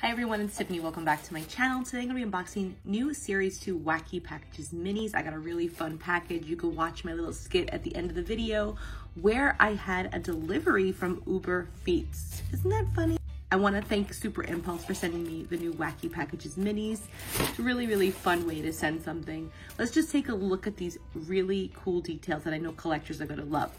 Hi everyone, it's Tiffany. Welcome back to my channel. Today I'm going to be unboxing new Series 2 Wacky Packages Minis. I got a really fun package. You can watch my little skit at the end of the video where I had a delivery from Uber Eats. Isn't that funny? I want to thank Super Impulse for sending me the new Wacky Packages Minis. It's a really fun way to send something. Let's just take a look at these really cool details that I know collectors are going to love.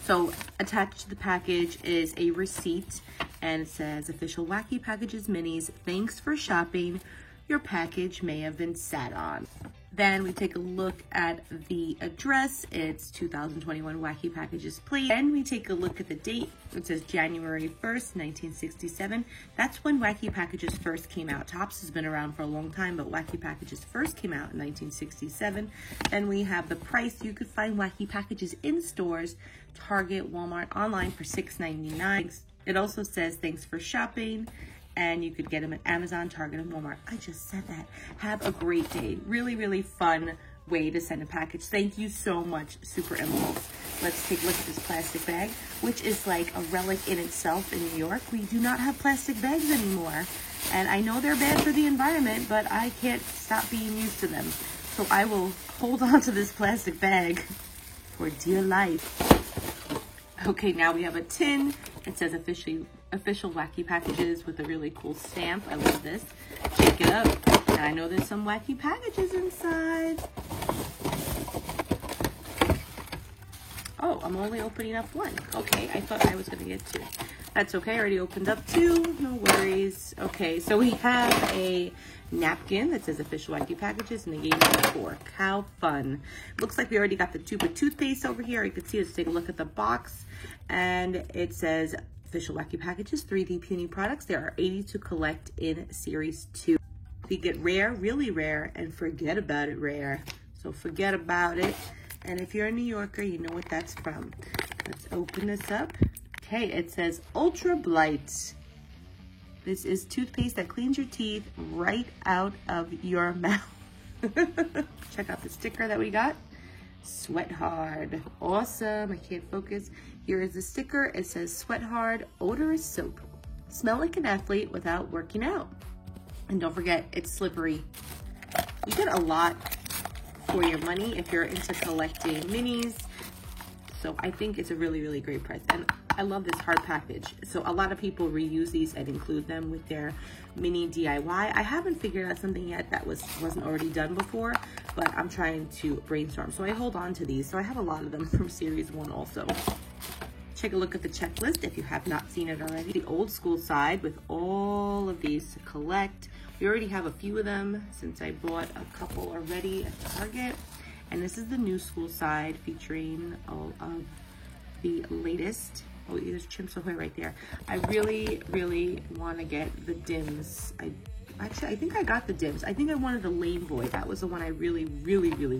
So attached to the package is a receipt and it says, official Wacky Packages Minis, thanks for shopping. Your package may have been sat on. Then we take a look at the address. It's 2021 Wacky Packages, please. Then we take a look at the date. It says January 1st, 1967. That's when Wacky Packages first came out. Tops has been around for a long time, but Wacky Packages first came out in 1967. Then we have the price. You could find Wacky Packages in stores, Target, Walmart, online for $6.99. It also says, thanks for shopping. And you could get them at Amazon, Target, and Walmart. I just said that. Have a great day. Really fun way to send a package. Thank you so much, Super Impulse. Let's take a look at this plastic bag, which is like a relic in itself in New York. We do not have plastic bags anymore. And I know they're bad for the environment, but I can't stop being used to them. So I will hold on to this plastic bag for dear life. Okay, now we have a tin. It says official Wacky Packages with a really cool stamp. I love this. Shake it up. And I know there's some Wacky Packages inside. Oh, I'm only opening up one. Okay, I thought I was going to get two. That's okay. I already opened up two. No worries. Okay, so we have a napkin that says official Wacky Packages, and they gave me a fork. How fun. Looks like we already got the tube of toothpaste over here. You can see, let's take a look at the box. And it says official Wacky Packages, 3D Puny products. There are 80 to collect in Series 2. You get rare, really rare, and forget about it rare. So forget about it. And if you're a New Yorker, you know what that's from. Let's open this up. Okay, it says Ultra Blight. This is toothpaste that cleans your teeth right out of your mouth. Check out the sticker that we got. Sweat Hard. Awesome. I can't focus. Here is the sticker. It says Sweat Hard Odorous Soap. Smell like an athlete without working out. And don't forget, it's slippery. You get a lot for your money if you're into collecting minis. So I think it's a really great price. And I love this hard package. So a lot of people reuse these and include them with their mini DIY. I haven't figured out something yet that wasn't already done before, but I'm trying to brainstorm. So I hold on to these. So I have a lot of them from Series 1 also. Take a look at the checklist if you have not seen it already. The old school side with all of these to collect. We already have a few of them since I bought a couple already at Target. And this is the new school side featuring all of the latest. Oh, there's Chimps Ahoy right there. I really want to get the Dims. I think I got the Dims. I think I wanted the Lame Boy. That was the one I really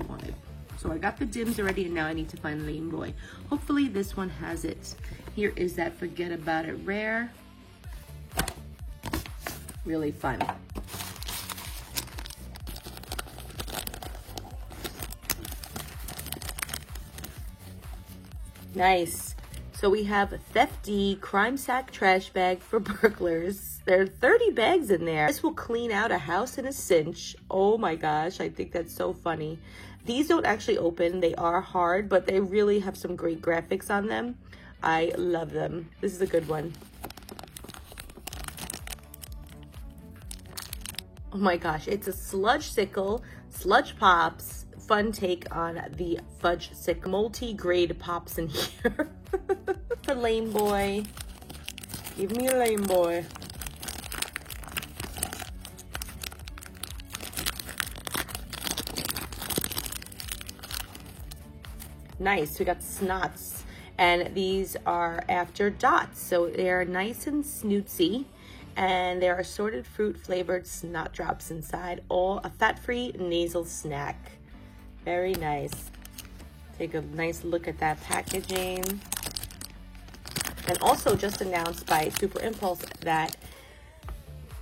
wanted. So I got the Dims already, and now I need to find Lame Boy. Hopefully this one has it. Here is that Forget About It Rare. Really fun. Nice. So we have Thefty Crime Sack Trash Bag for burglars. There are 30 bags in there. This will clean out a house in a cinch. Oh my gosh, I think that's so funny. These don't actually open. They are hard, but they really have some great graphics on them. I love them. This is a good one. Oh my gosh, it's a Sludge Sickle, Sludge Pops. Fun take on the Fudge Sick. Multi-grade pops in here. For Lame Boy. Give me a Lame Boy. Nice, we got Snots. And these are after dots. So they're nice and snootsy. And there are assorted fruit flavored snot drops inside. All a fat-free nasal snack. Very nice. Take a nice look at that packaging. And also just announced by Super Impulse that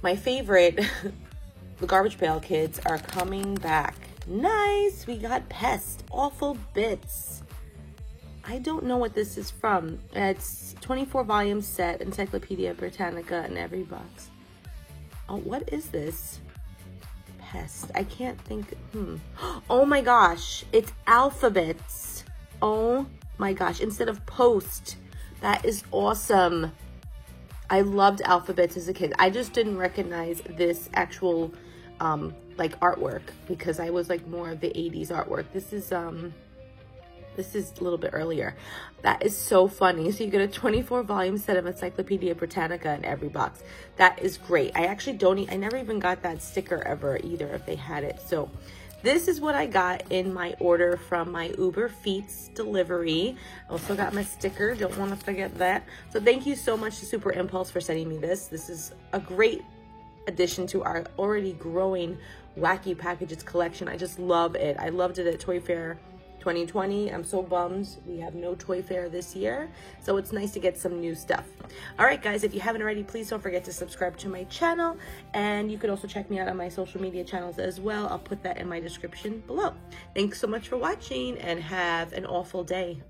my favorite, the Garbage Pail Kids, are coming back. Nice! We got Pest, Awful Bits. I don't know what this is from. It's 24 volume set, Encyclopedia Britannica in every box. Oh, what is this? Pest. I can't think. Oh my gosh. It's alphabets. Oh my gosh. Instead of post. That is awesome. I loved alphabets as a kid. I just didn't recognize this actual like artwork because I was like more of the 80s artwork. This is a little bit earlier. That is so funny. So you get a 24-volume set of Encyclopedia Britannica in every box. That is great. I actually I never even got that sticker ever either if they had it. So this is what I got in my order from my Uber Feats delivery. Also got my sticker. Don't want to forget that. So thank you so much to Super Impulse for sending me this. This is a great addition to our already growing Wacky Packages collection. I just love it. I loved it at Toy Fair 2020. I'm so bummed we have no Toy Fair this year, so it's nice to get some new stuff. All right, guys, if you haven't already, please don't forget to subscribe to my channel, and you can also check me out on my social media channels as well. I'll put that in my description below. Thanks so much for watching, and have an awful day.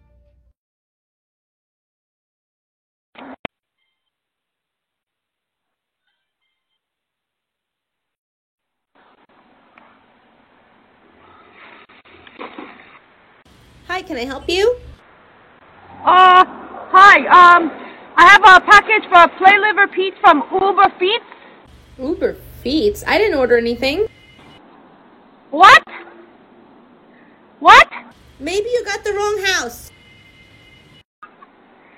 Hi, can I help you? Hi, I have a package for Play Live Repeat from Uber Feats. Uber Feats? I didn't order anything. What? What? Maybe you got the wrong house.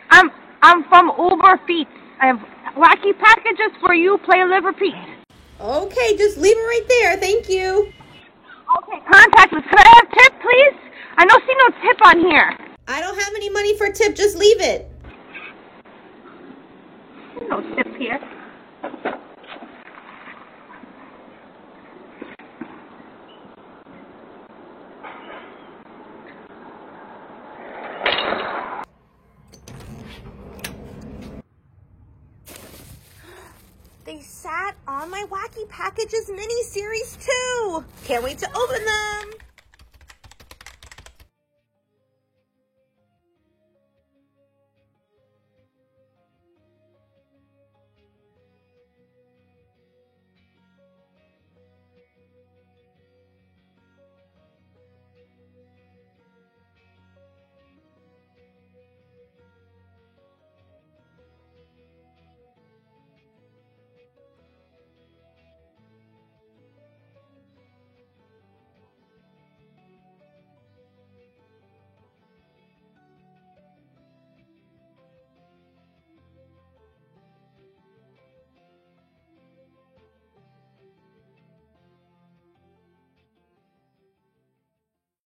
I'm from Uber Feats. I have wacky packages for you, Play Live Repeat. Okay, just leave it right there. Thank you. Okay, contact us. Could I have tip, please? I don't see no tip on here. I don't have any money for a tip. Just leave it. No tip here. They sat on my Wacky Packages mini-series too. Can't wait to open them.